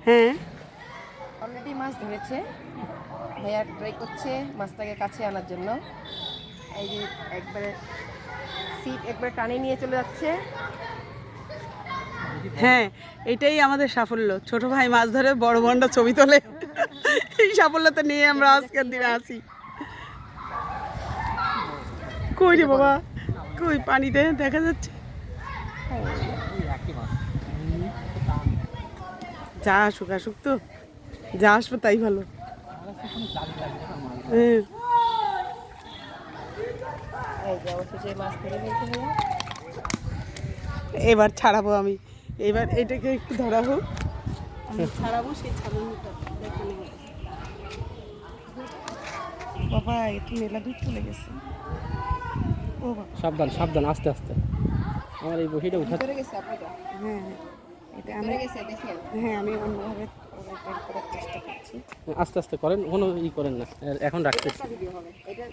হ্যাঁ অলরেডি মাছ ধরেছে, ভাইয়া ট্রাই করছে মাছটাকে কাছে আনার জন্য। এই যে একবারে সিট একবারে টানে নিয়ে চলে যাচ্ছে। হ্যাঁ, এটাই আমাদের সাফল্য। ছোট ভাই মাছ ধরে বড় বোনটা ছবি তোলে। এই সাফল্যতা নিয়ে আমরা আজকের দিনে আছি। কই রে বাবা, কই পানিতে দেখা যাচ্ছে? যা আসুক আসুক, তো যা আসবে তাই ভালো। হ্যাঁ, এই যে অবশেষে মাছ ধরে ফেলছে ভাইয়া। এবার ছাড়াবো আমি। এবার এটাকে একটু ধরা হোক, আমি ছাড়াবো। সেই ছাড়ানোটা দেখে নেব। বাবা, একটু মেলা দূর চলে গেছে। ও বাবা, সাবধান সাবধান, আস্তে আস্তে। আমার এই বসিটা উঠা। ভিতরে গেছে আপনাটা, হ্যাঁ হ্যাঁ, এটা আমি, ভিতরে গেছে দেখেন। হ্যাঁ আমি অন্যভাবে বের করার চেষ্টা করছি। আস্তে আস্তে করেন, কোনো ই করেন না, এখন রাখতেছি। এটা ভিডিও হবে এটা।